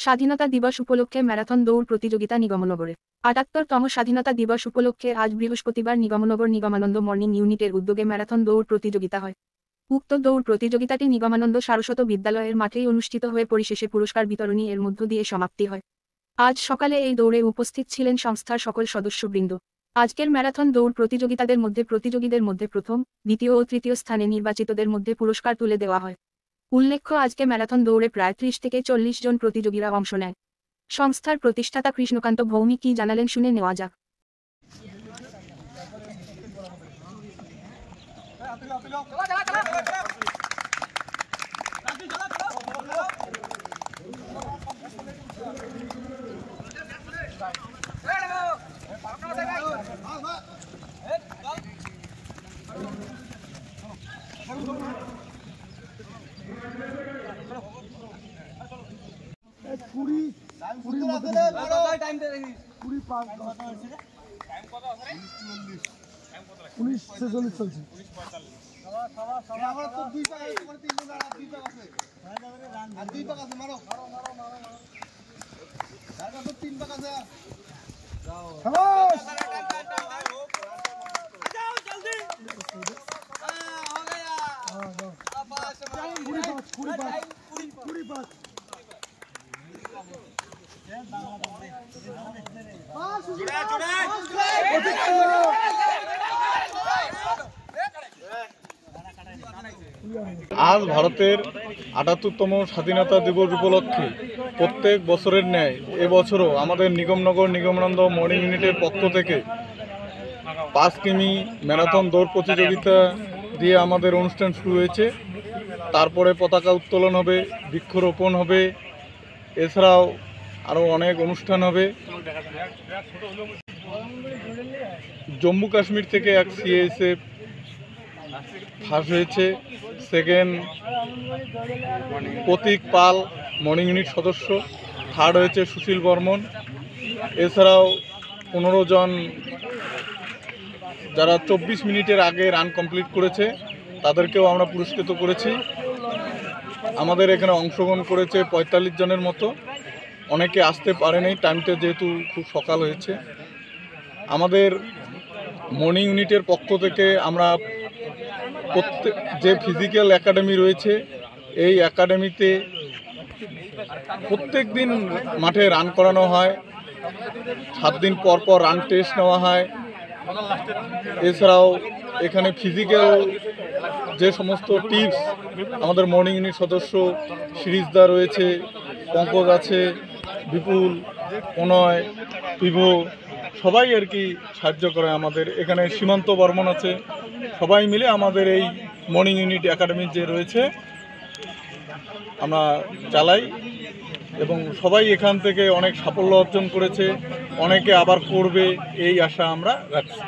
স্বাধীনতা দিবস উপলক্ষে ম্যারাথন দৌড় প্রতিযোগিতা নিগমনগরে ৭৮তম স্বাধীনতা দিবস উপলক্ষে আজ বৃহস্পতিবার নিগমনগর নিগমানন্দ মর্নিং ইউনিটের উদ্যোগে ম্যারাথন দৌড় প্রতিযোগিতা হয়। উক্ত দৌড় প্রতিযোগিতাটি নিগমানন্দ সারস্বত বিদ্যালয়ের মাঠেই অনুষ্ঠিত হয়ে পরিশেষে পুরস্কার বিতরণী এর মধ্য দিয়ে সমাপ্তি হয়। আজ সকালে এই দৌড়ে উপস্থিত ছিলেন সংস্থার সকল সদস্যবৃন্দ। আজকের ম্যারাথন দৌড় প্রতিযোগীদের মধ্যে প্রথম, দ্বিতীয় ও তৃতীয় স্থানে নির্বাচিতদের মধ্যে পুরস্কার তুলে দেওয়া হয়। উল্লেখ্য, আজকে ম্যারাথন দৌড়ে প্রায় ৩০ থেকে ৪০ জন প্রতিযোগীরা অংশ নেয়। সংস্থার প্রতিষ্ঠাতা কৃষ্ণকান্ত ভৌমিক কি জানালেন শুনে নেওয়া যাক। আজ ভারতের ৭৮তম স্বাধীনতা দিবস উপলক্ষে প্রত্যেক বছরের ন্যায় এবছরও আমাদের নিগমানন্দ মর্নিং ইউনিটের পক্ষ থেকে ৫ কিমি ম্যারাথন দৌড় প্রতিযোগিতা দিয়ে আমাদের অনুষ্ঠান শুরু হয়েছে। তারপরে পতাকা উত্তোলন হবে, বৃক্ষরোপণ হবে, এছাড়াও আরও অনেক অনুষ্ঠান হবে। জম্মু কাশ্মীর থেকে এক সিএসএফ ফার্স্ট হয়েছে, সেকেন্ড প্রতীক পাল মর্নিং ইউনিট সদস্য, থার্ড হয়েছে সুশীল বর্মন। এছাড়াও ১৫ জন যারা ২৪ মিনিটের আগে রান কমপ্লিট করেছে তাদেরকেও আমরা পুরস্কৃত করেছি। আমাদের এখানে অংশগ্রহণ করেছে ৪৫ জনের মতো। অনেকে আসতে পারেনি, টাইমটা যেহেতু খুব সকাল হয়েছে। আমাদের মর্নিং ইউনিটের পক্ষ থেকে আমরা যে ফিজিক্যাল একাডেমি রয়েছে এই একাডেমিতে প্রত্যেক দিন মাঠে রান করানো হয়, ৭ দিন পর পর রান টেস্ট নেওয়া হয়। এছাড়াও এখানে ফিজিক্যাল যে সমস্ত টিপস আমাদের মর্নিং ইউনিট সদস্য সিরিজদা রয়েছে, পঙ্কজ আছে, বিপুল, প্রণয়, পিভো, সবাই আর কি সাহায্য করে আমাদের। এখানে সীমান্ত বর্মন আছে, সবাই মিলে আমাদের এই মর্নিং ইউনিট একাডেমি যে রয়েছে আমরা চালাই এবং সবাই এখান থেকে অনেক সাফল্য অর্জন করেছে, অনেকে আবার করবে এই আশা আমরা রাখছি।